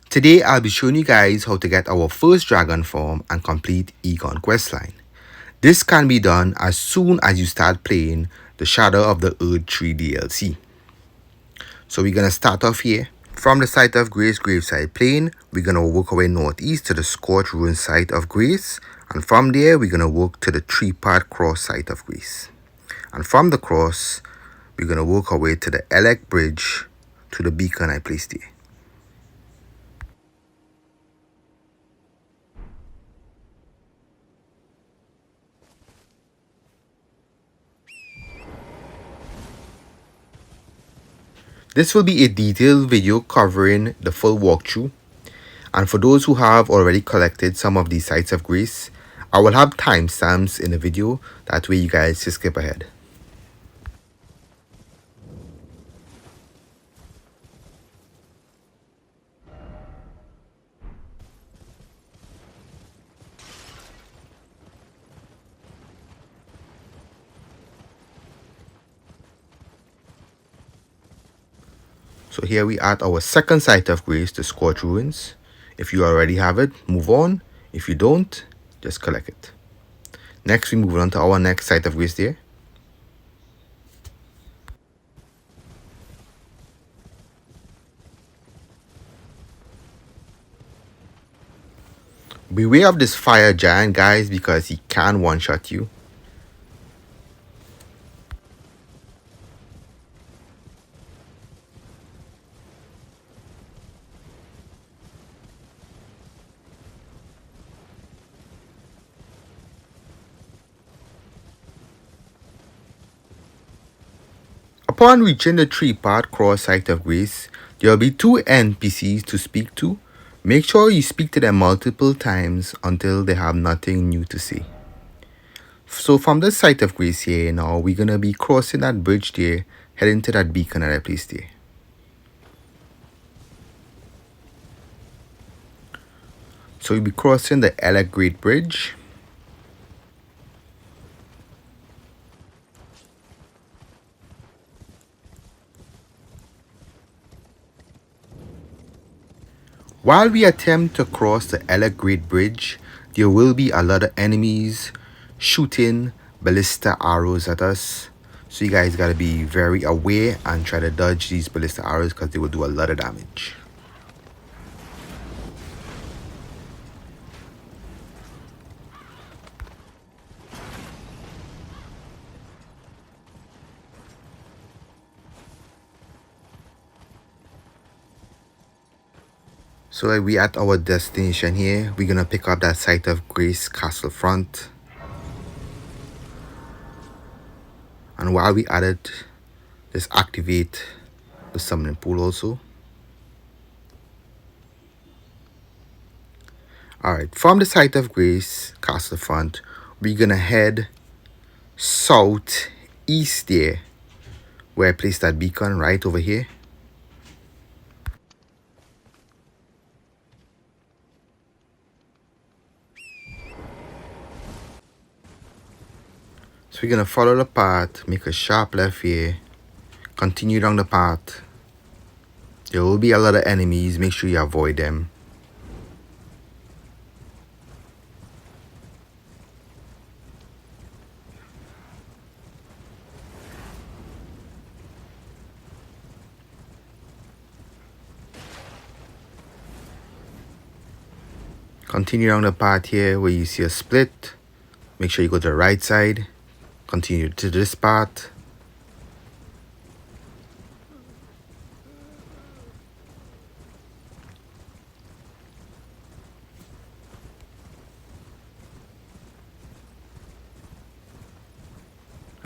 Today I'll be showing you guys how to get our first dragon form and complete Igon Quest line. This can be done as soon as you start playing the Shadow of the Erdtree DLC. So we're gonna start off here. From the site of Grace Graveside Plain, we're gonna work our way northeast to the Scorched Ruin site of Grace, and from there we're gonna work to the three-part cross site of Grace. And from the cross, we're gonna work our way to the Elec Bridge to the beacon I placed here. This will be a detailed video covering the full walkthrough, and for those who have already collected some of these sites of grace, I will have timestamps in the video, that way you guys just skip ahead. So here we are at our second site of grace, the Scorched Ruins. If you already have it, move on. If you don't, just collect it. Next we move on to our next site of grace there. Beware of this fire giant, guys, because he can one-shot you. Upon reaching the three-part cross site of grace, there will be two NPCs to speak to. Make sure you speak to them multiple times until they have nothing new to say. So from the site of grace here now, we're going to be crossing that bridge there, heading to that beacon that I placed there. So we'll be crossing the Elec Great Bridge. While we attempt to cross the Elec Great Bridge, there will be a lot of enemies shooting ballista arrows at us. So you guys gotta be very aware and try to dodge these ballista arrows because they will do a lot of damage. So like we at our destination here, we're gonna pick up that site of Grace Castle Front. And while we at it, just activate the summoning pool also. Alright, from the site of Grace Castle Front, we're gonna head southeast there, where I placed that beacon right over here. So we're gonna follow the path, make a sharp left here, continue down the path. There will be a lot of enemies, make sure you avoid them. Continue down the path here where you see a split. Make sure you go to the right side. Continue to this path.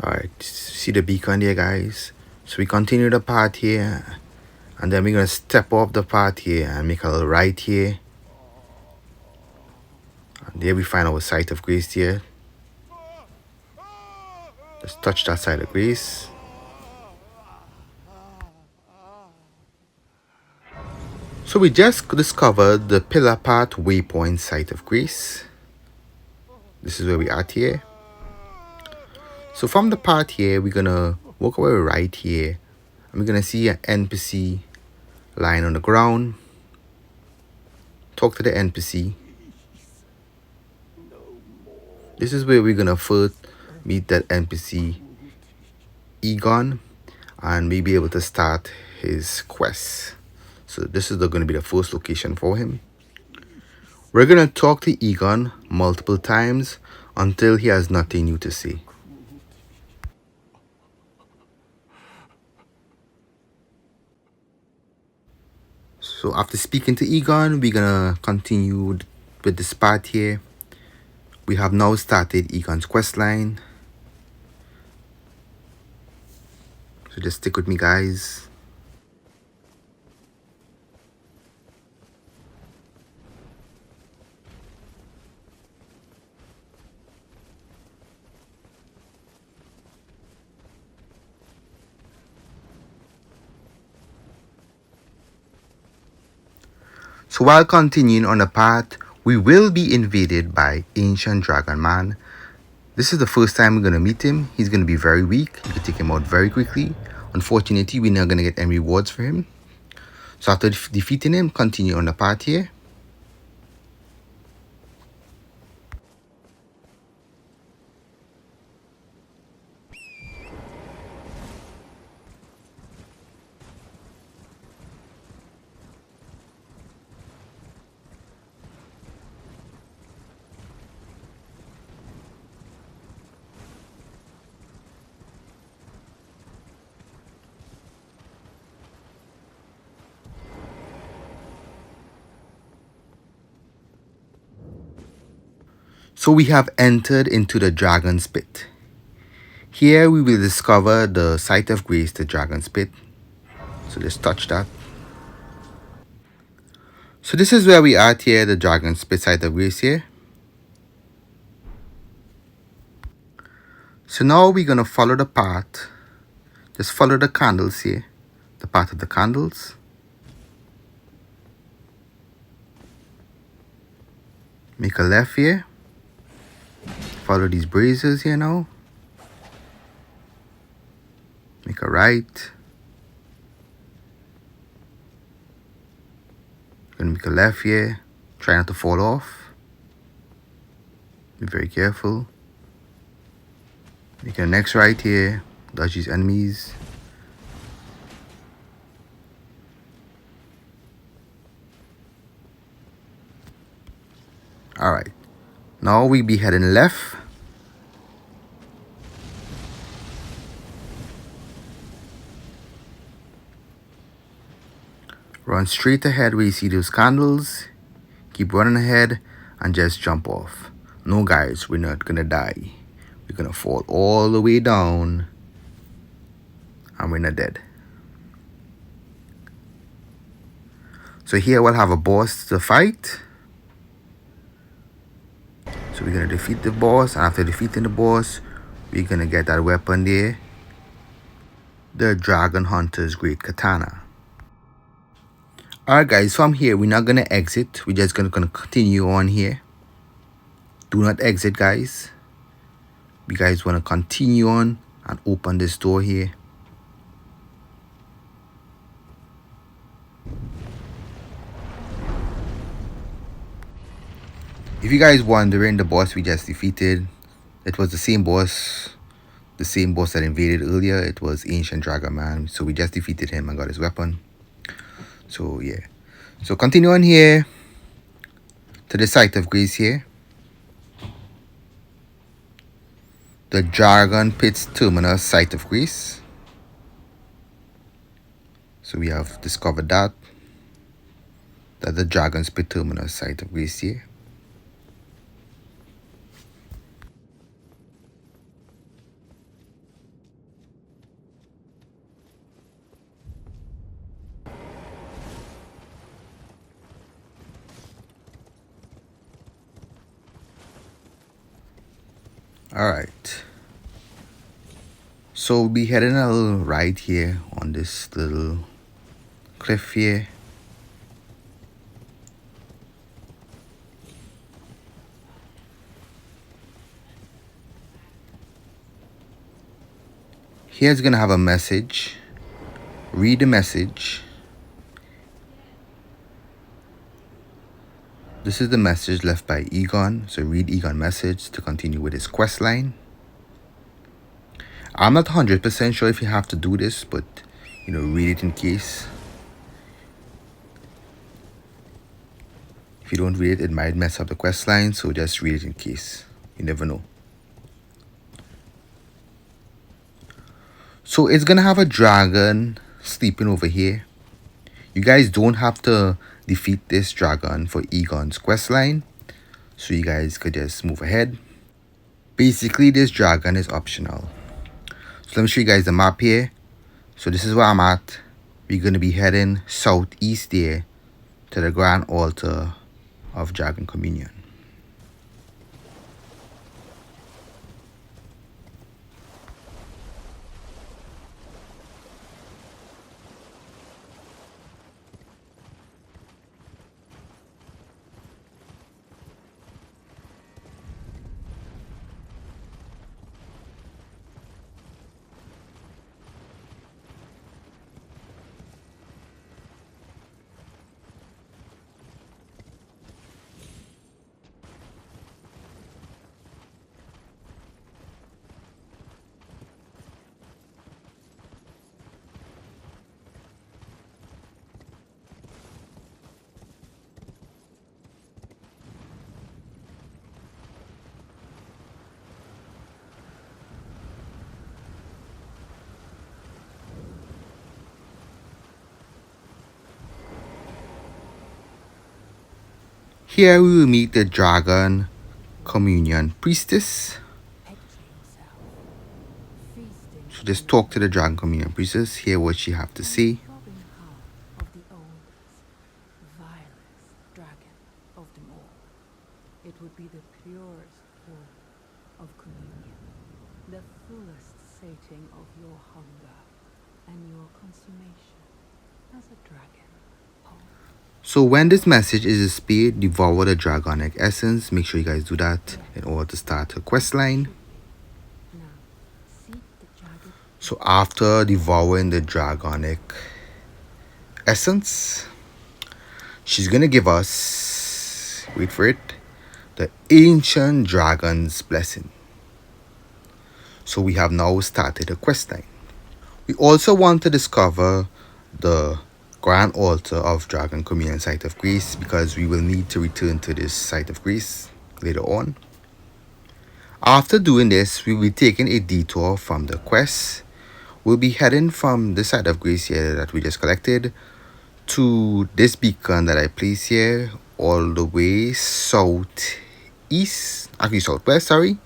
Alright, see the beacon there, guys? So we continue the path here, and then we're gonna step off the path here and make a little right here. And there we find our site of grace here. Just touch that site of grace. So we just discovered the Pillar Path Waypoint site of grace. This is where we are here. So from the path here, we're gonna walk away right here, and we're gonna see an NPC lying on the ground. talk to the NPC. This is where we're gonna first meet that NPC Igon and we be able to start his quest. So this is going to be the first location for him. We're going to talk to Igon multiple times until he has nothing new to say. So after speaking to Igon, we're going to continue with this part here. We have now started Igon's quest line. So just stick with me, guys. So while continuing on the path, we will be invaded by Ancient Dragon Man. This is the first time we're going to meet him. He's going to be very weak. You can take him out very quickly. Unfortunately, we're not going to get any rewards for him. So after defeating him, continue on the path here. So we have entered into the Dragon's Pit. Here we will discover the site of grace, the Dragon's Pit. So just touch that. So this is where we are here, the Dragon's Pit site of grace here. So now we're going to follow the path. Just follow the candles here. The path of the candles. Make a left here. Follow these braziers here now. Make a right. Gonna make a left here. Try not to fall off. Be very careful. Make a next right here. Dodge these enemies. Alright. Now we be heading left. Run straight ahead where you see those candles. Keep running ahead and just jump off. No guys, we're not gonna die. We're gonna fall all the way down and we're not dead. So here we'll have a boss to fight. So we're gonna defeat the boss, and after defeating the boss, we're gonna get that weapon there. The Dragon Hunter's Great Katana. Alright guys, from here we're not gonna exit. We're just gonna continue on here. Do not exit guys. You guys wanna continue on and open this door here. If you guys wondering, the boss we just defeated, it was the same boss that invaded earlier. It was Ancient Dragon Man. So we just defeated him and got his weapon. So yeah. So continue on here to the site of grace here. The Dragon Pit's Terminus site of grace. So we have discovered that the Dragon's Pit Terminus site of grace here. Alright. So we'll be heading a little right here on this little cliff here. Here's gonna have a message. Read the message. This is the message left by Igon, so read Igon's message to continue with his quest line. I'm not 100% sure if you have to do this, but read it in case. If you don't read it, it might mess up the quest line, so just read it in case. You never know. So it's gonna have a dragon sleeping over here. You guys don't have to defeat this dragon for Igon's quest line, so you guys could just move ahead. Basically, this dragon is optional. So let me show you guys the map here. So this is where I'm at. We're gonna be heading southeast there to the Grand Altar of Dragon Communion. Here we will meet the Dragon Communion Priestess. So just talk to the Dragon Communion Priestess, hear what she have to say. It would be the purest form of communion, the fullest sating of your hunger and your consummation as a dragon. So when this message is displayed, devour the dragonic essence. Make sure you guys do that in order to start her quest line. So after devouring the dragonic essence, she's gonna give us, wait for it, the ancient dragon's blessing. So we have now started a quest line. We also want to discover the Grand Altar of Dragon Communion Site of Grace, because we will need to return to this Site of Grace later on. After doing this, we will be taking a detour from the quest. We'll be heading from the Site of Grace here that we just collected to this beacon that I placed here, all the way southwest, sorry.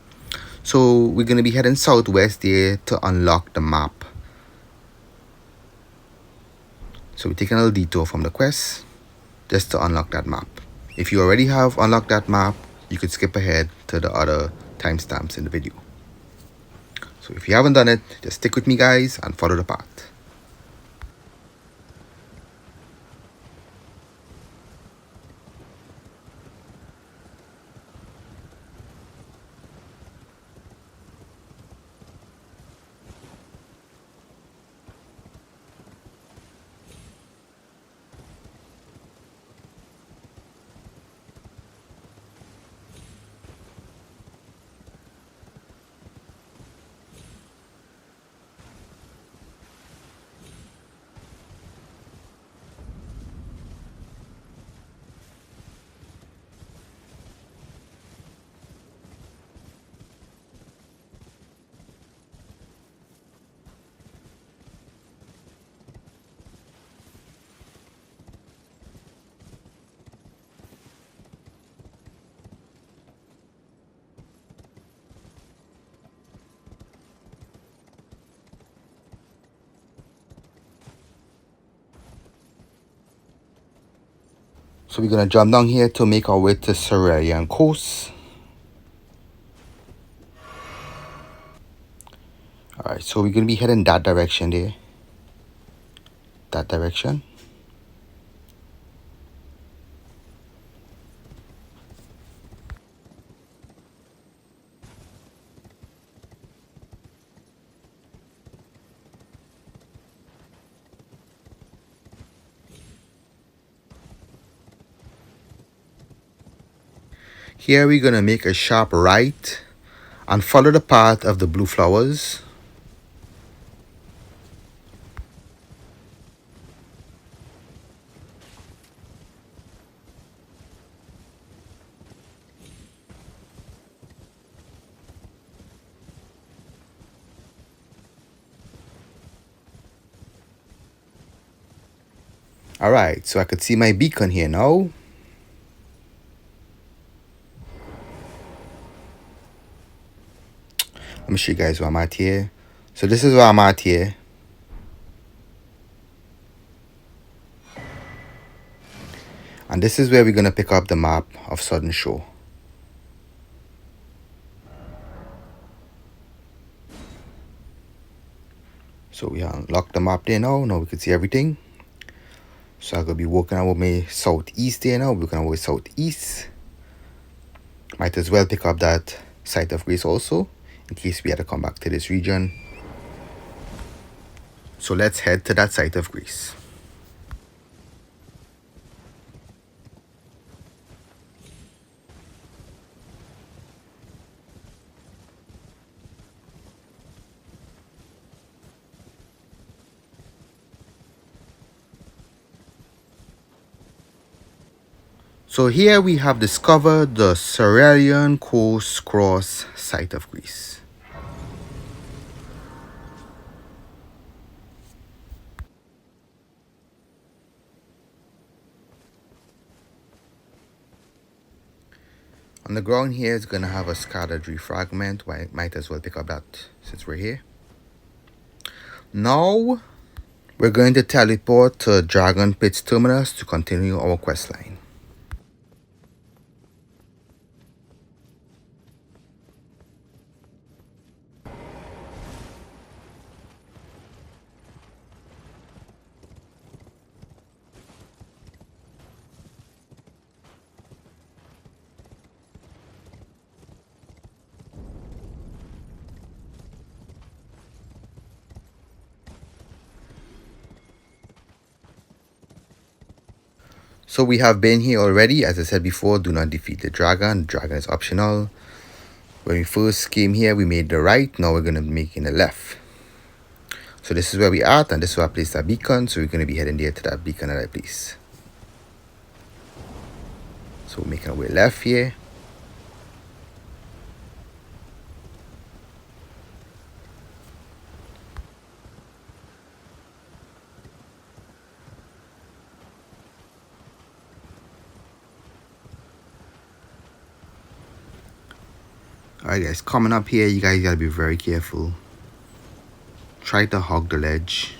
So we're going to be heading southwest there to unlock the map. So we're taking a little detour from the quest just to unlock that map. If you already have unlocked that map, you could skip ahead to the other timestamps in the video. So if you haven't done it, just stick with me guys and follow the path. So we're going to jump down here to make our way to Cerulean Coast. Alright, so we're going to be heading that direction there. That direction. Here we're gonna make a sharp right and follow the path of the blue flowers. Alright, so I could see my beacon here now. Let me show you guys where I'm at here. So this is where I'm at here. And this is where we're going to pick up the map of Southern Shore. So we unlocked the map there now. Now we can see everything. So I'm going to be walking our way southeast there now. We're going to go southeast. Might as well pick up that Site of Grace also, in case we had to come back to this region. So let's head to that Site of Grace. So here we have discovered the Cerulean Coast Cross Site of Grace. On the ground here is going to have a Erdtree fragment. Might as well pick up that since we're here. Now we're going to teleport to Dragon Pit's terminus to continue our quest line. So we have been here already. As I said before, do not defeat the dragon. The dragon is optional. When we first came here, we made the right. Now we're going to be making the left. So this is where we are at, and this is where I placed that beacon. So we're going to be heading there to that beacon that I placed. So we're making our way left here. Alright guys, coming up here, you guys gotta be very careful. Try to hug the ledge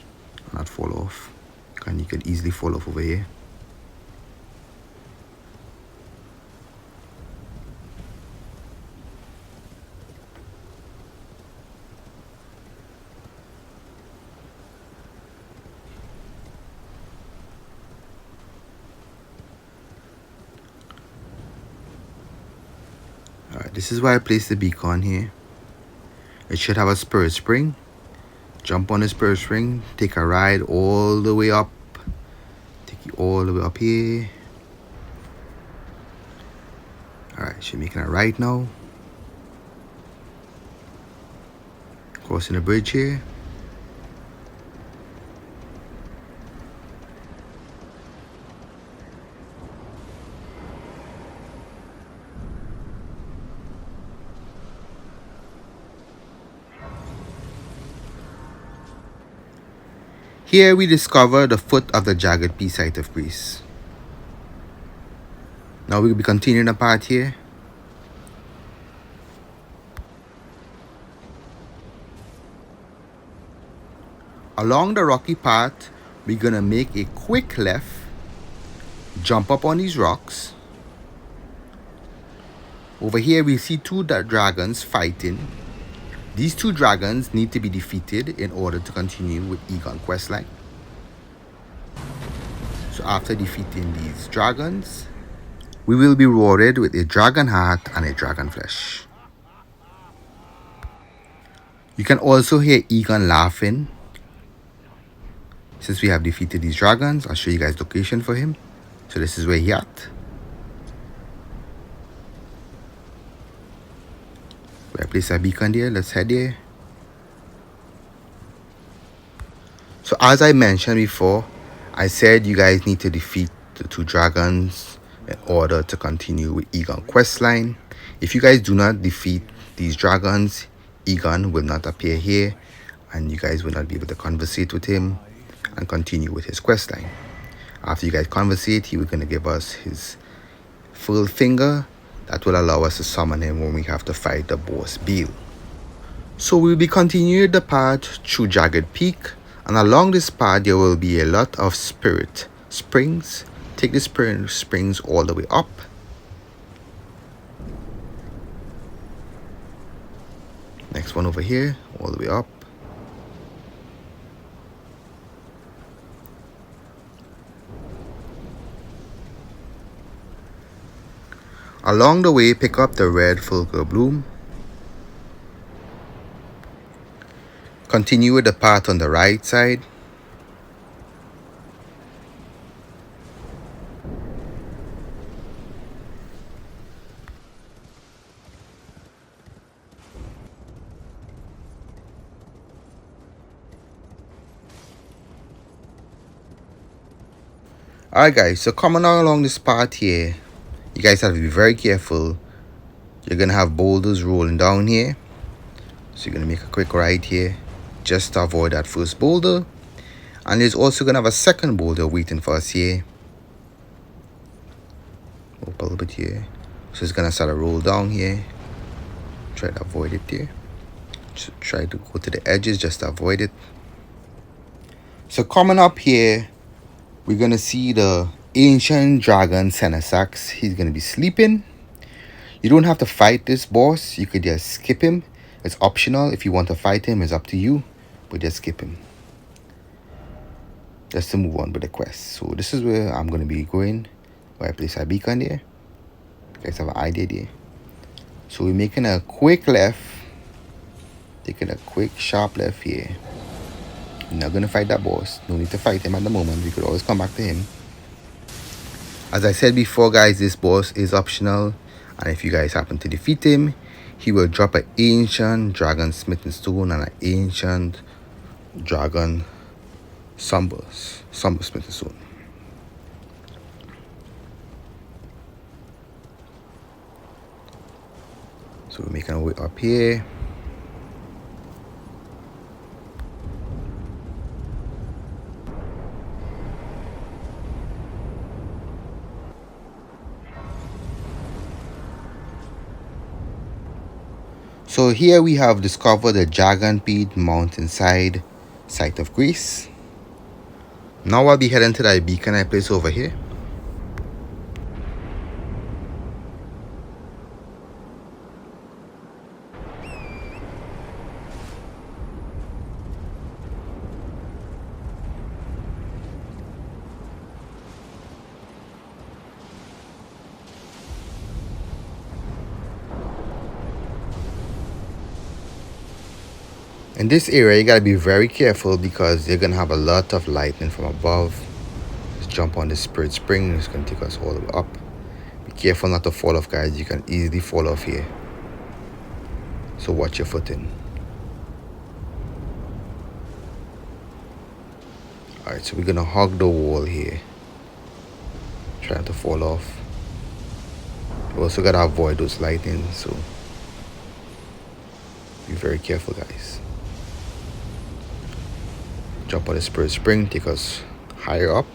and not fall off. And you can easily fall off over here. Alright, this is where I placed the beacon here. It should have a spirit spring. Jump on the spirit spring, take a ride all the way up. Take you all the way up here. Alright, she's making a right now. Crossing the bridge here. Here we discover the foot of the Jagged Peak Site of Grace. Now we will be continuing the path here. Along the rocky path, we're gonna make a quick left, jump up on these rocks. Over here we see two dragons fighting. These two dragons need to be defeated in order to continue with Igon Quest line. So after defeating these dragons, we will be rewarded with a dragon heart and a dragon flesh. You can also hear Igon laughing. Since we have defeated these dragons, I'll show you guys location for him. So this is where he at. I place a beacon there. Let's head there. So as I mentioned before, I said you guys need to defeat the 2 dragons in order to continue with Igon quest line. If you guys do not defeat these dragons, Igon will not appear here and you guys will not be able to conversate with him and continue with his quest line. After you guys conversate, he will going to give us his Furled Finger that will allow us to summon him when we have to fight the boss Bayle. So we'll be continuing the path through Jagged Peak, and along this path there will be a lot of spirit springs. Take the spirit springs all the way up. Next one over here, all the way up. Along the way, pick up the red Fulgur bloom. Continue with the path on the right side. Alright guys, so coming along this path here, you guys have to be very careful. You're going to have boulders rolling down here. So you're going to make a quick right here just to avoid that first boulder. And there's also going to have a second boulder waiting for us here. Up a little bit here. So it's going to start to roll down here. Try to avoid it there. So try to go to the edges just to avoid it. So coming up here, we're going to see the ancient dragon Senesax. He's going to be sleeping. You don't have to fight this boss. You could just skip him. It's optional. If you want to fight him, it's up to you. But just skip him. Just to move on with the quest. So this is where I'm going to be going. Where I place a beacon there. You guys have an idea there. So we're making a quick left. Taking a quick sharp left here. We're not going to fight that boss. No need to fight him at the moment. We could always come back to him. As I said before guys, this boss is optional. And if you guys happen to defeat him, he will drop an ancient dragon smitten stone and an ancient dragon somber smitten stone. So we're making our way up here. So here we have discovered the Jagged Peak mountainside site of Greece. Now I'll be heading to that beacon I placed over here. In this area, you gotta be very careful because you're gonna have a lot of lightning from above. Just jump on the spirit spring, it's gonna take us all the way up. Be careful not to fall off, guys. You can easily fall off here. So watch your footing. Alright, so we're gonna hug the wall here. Try not to fall off. You also gotta avoid those lightning, so be very careful, guys. Jump on the spirit spring, take us higher up.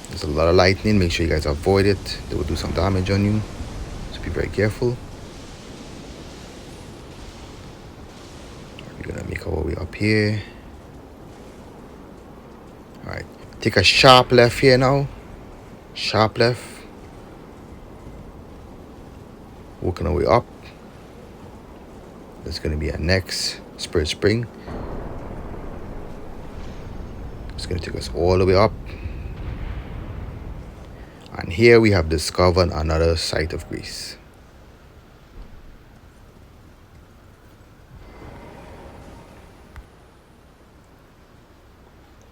There's a lot of lightning, make sure you guys avoid it. They will do some damage on you, so be very careful. We're gonna make our way up here. Alright, take a sharp left here now. Sharp left. Working our way up. There's gonna be a next spirit spring. It's going to take us all the way up. And here we have discovered another site of Greece.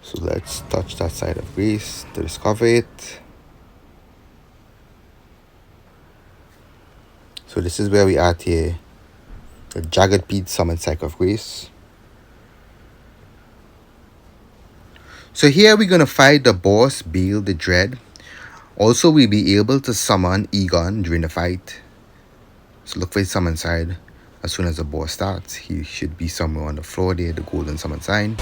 So let's touch that site of Greece to discover it. So this is where we are here. The Jagged Peak Summon Cycle of Grace. So here we're gonna fight the boss Bayle the Dread. Also, we'll be able to summon Igon during the fight. So look for his summon side. As soon as the boss starts, he should be somewhere on the floor there, the golden summon sign.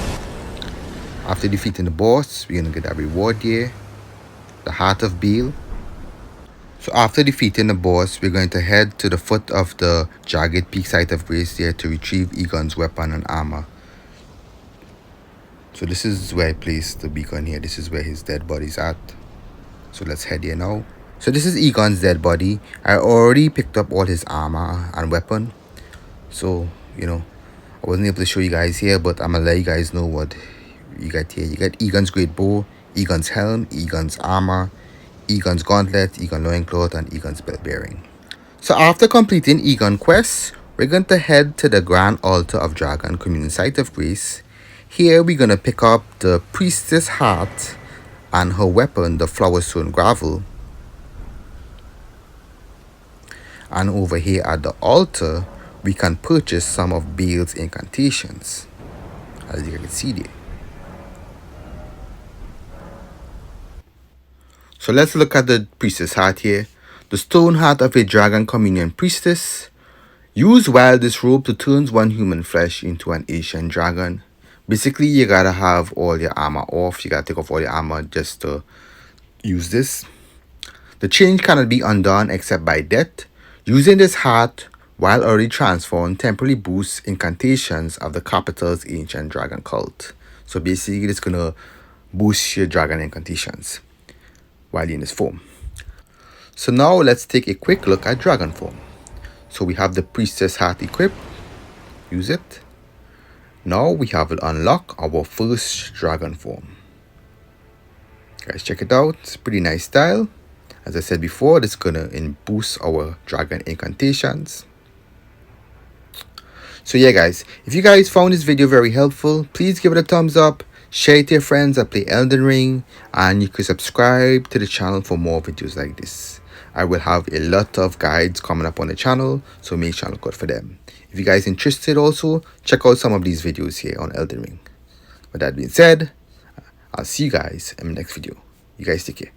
After defeating the boss, we're gonna get that reward here, the Heart of Bayle. So after defeating the boss, we're going to head to the foot of the Jagged Peak Site of Grace there to retrieve Igon's weapon and armor. So this is where I placed the beacon here. This is where his dead body's at. So let's head here now. So this is Igon's dead body. I already picked up all his armor and weapon. So, I wasn't able to show you guys here, but I'm gonna let you guys know what you get here. You get Igon's great bow, Igon's helm, Igon's armor, Igon's gauntlet, Igon loincloth, and Igon's belt bearing. So after completing Igon Quest, we're going to head to the Grand Altar of Dragon Communion Site of Grace. Here we're going to pick up the Priestess Heart and her weapon, the Flowerstone Gavel. And over here at the altar, we can purchase some of Bayle's Incantations, as you can see there. So let's look at the Priestess Heart here. The stone heart of a Dragon Communion Priestess. Use while this robe to turn one human flesh into an ancient dragon. Basically, you gotta have all your armor off. You gotta take off all your armor just to use this. The change cannot be undone except by death. Using this heart while already transformed temporarily boosts incantations of the capital's ancient dragon cult. So basically, it's gonna boost your dragon incantations while you're in this form. So now let's take a quick look at dragon form. So we have the Priestess Heart equipped. Use it. Now we have to unlock our first dragon form. Guys, check it out. It's pretty nice style. As I said before, this is gonna boost our dragon incantations. So yeah guys, if you guys found this video very helpful, please give it a thumbs up, share it to your friends that play Elden Ring, and you can subscribe to the channel for more videos like this. I will have a lot of guides coming up on the channel, so make sure to look out for them. If you guys interested also, check out some of these videos here on Elden Ring. With that being said, I'll see you guys in the next video. You guys take care.